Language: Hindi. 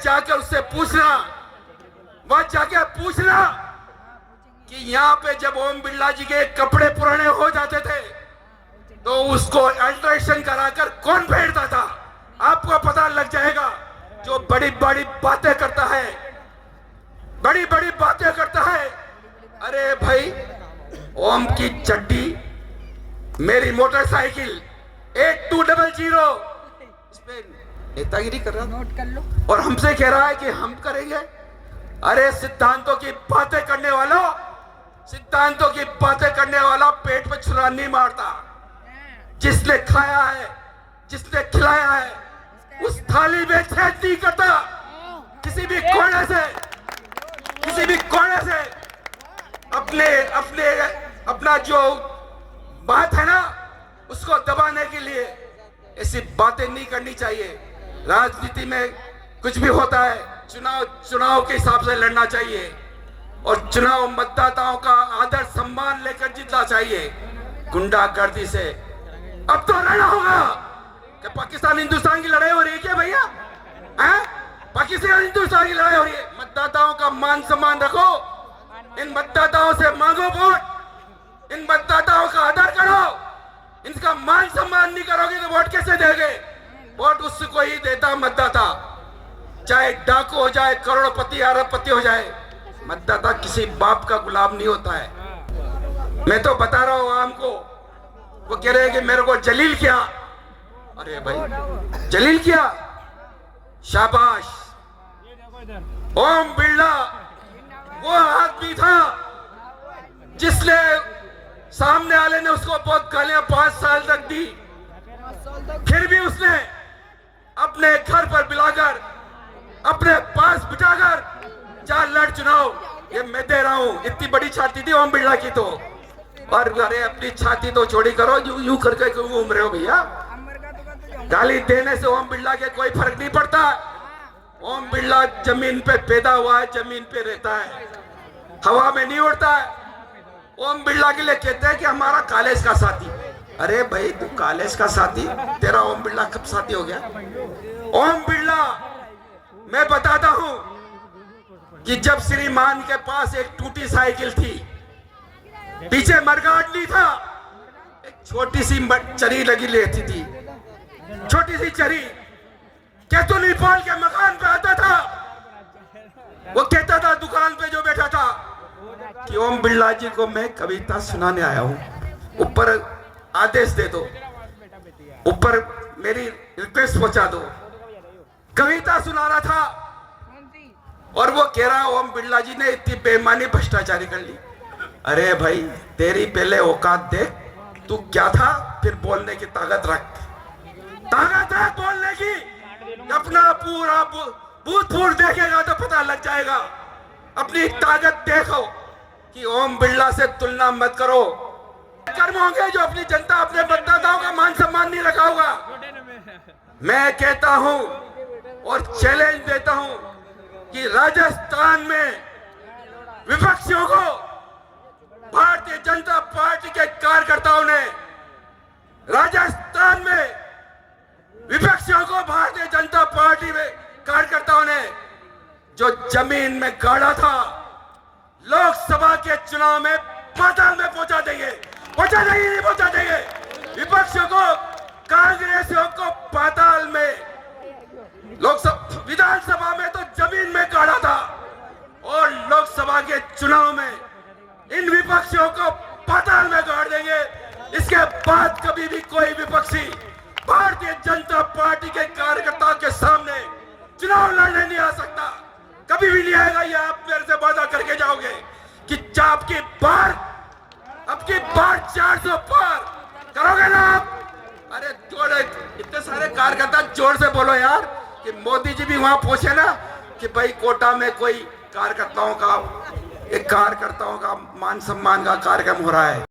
जाकर उससे पूछना, वहां जाके पूछना कि यहाँ पे जब ओम बिरला जी के कपड़े पुराने हो जाते थे तो उसको अल्ट्रेशन कराकर कौन फेरता था। आपको पता लग जाएगा। जो बड़ी बड़ी बातें करता है, बड़ी बड़ी बातें करता है। अरे भाई, ओम की चड्डी, मेरी मोटरसाइकिल 8200 इस पे नेतागिरी कर रहा, नोट कर लो, और हमसे कह रहा है कि हम करेंगे। अरे सिद्धांतों की बातें करने वालों, सिद्धांतों की बातें करने वाला पेट पे छुरा नहीं मारता। जिसने खाया है, जिसने खिलाया है, उस थाली में छेद नहीं करता। किसी भी कोने से, किसी भी कोने से अपने अपने अपना जो बात है ना उसको दबाने के लिए ऐसी बातें नहीं करनी चाहिए। राजनीति में कुछ भी होता है, चुनाव के हिसाब से लड़ना चाहिए और चुनाव मतदाताओं का आदर सम्मान लेकर जीतना चाहिए। गुंडागर्दी से अब तो लड़ना होगा। कि पाकिस्तान हिंदुस्तान की लड़ाई हो रही है क्या भैया? पाकिस्तान हिंदुस्तान की लड़ाई हो रही है। मतदाताओं का मान सम्मान रखो, इन मतदाताओं से मांगो वोट, इन मतदाताओं का आदर करो। इनका मान सम्मान नहीं करोगे तो वोट कैसे देंगे? वोट उसको ही देता मतदाता, चाहे डाकू हो जाए, करोड़पति अरबपति हो जाए। मतदाता किसी बाप का गुलाम नहीं होता है। मैं तो बता रहा हूं आम को। वो कह रहे हैं कि मेरे को जलील किया। अरे भाई, जलील किया, शाबाश। ओम बिरला वो आदमी था जिसने सामने वाले ने उसको बहुत गालियां 5 साल तक दी, फिर भी उसने अपने घर पर बुलाकर, अपने पास बिठाकर जा लड़ चुनाव। ये मैं दे रहा हूं। इतनी बड़ी छाती थी ओम बिरला की तो। और अरे अपनी छाती तो छोड़ी करो, यूं करके क्यों घूम रहे हो भैया? गाली देने से ओम बिरला के कोई फर्क नहीं पड़ता। ओम बिरला जमीन पे पैदा हुआ है, जमीन पे रहता है, हवा में नहीं उड़ता है। ओम बिरला के लिए कहते हैं कि हमारा कॉलेज का साथी। अरे भाई, तू कॉलेज का साथी, तेरा ओम बिरला कब साथी हो गया? ओम बिरला, मैं बताता हूं कि जब श्रीमान के पास एक टूटी साइकिल थी, पीछे मरगाट नहीं था, एक छोटी सी चरी लगी रहती थी, छोटी सी चरी। केतुली पाल के मकान पे आता था, वो कहता था दुकान पे जो बैठा था कि ओम बिरला जी को मैं कविता सुनाने आया हूं, ऊपर आदेश दे दो, ऊपर मेरी रिक्वेस्ट पहुंचा दो। कविता सुना रहा था और वो कह रहा ओम बिरला जी ने इतनी बेईमानी भ्रष्टाचारी कर ली। अरे भाई, तेरी पहले औकात देख, तू क्या था, फिर बोलने की ताकत रख, ताकत है बोलने की। अपना पूरा भूतपूर्व देखेगा तो पता लग जाएगा। अपनी ताकत देखो कि ओम बिरला से तुलना मत करो। कर्म होंगे जो अपनी जनता, अपने मतदाताओं का मान सम्मान नहीं रखा होगा। मैं कहता हूं और चैलेंज देता हूं कि राजस्थान में विपक्षियों को भारतीय जनता पार्टी के कार्यकर्ताओं ने, राजस्थान में विपक्षियों को भारतीय जनता पार्टी में कार्यकर्ताओं ने जो जमीन में गाड़ा था, लोकसभा के चुनाव में पाताल में पहुंचा देंगे। पहुंचा देंगे, नहीं पहुंचा देंगे। विपक्षियों को, कांग्रेसियों को पाताल में, लोकसभा विधानसभा में तो जमीन में गाड़ा था और लोकसभा के चुनाव में इन विपक्षियों को पाताल में गाड़ देंगे। इसके बाद कभी भी कोई विपक्षी भारतीय जनता पार्टी के कार्यकर्ताओं के सामने चुनाव लड़ने नहीं आ सकता, कभी भी नहीं आएगा। ये आप मेरे से वादा करके जाओगे कि आपकी बार, आपकी बार 400 पार करोगे ना आप? अरे जोड़े, इतने सारे कार्यकर्ता जोर से बोलो यार कि मोदी जी भी वहां पहुंचे ना कि भाई कोटा में कोई कार्यकर्ताओं का मान सम्मान का कार्यक्रम हो रहा है।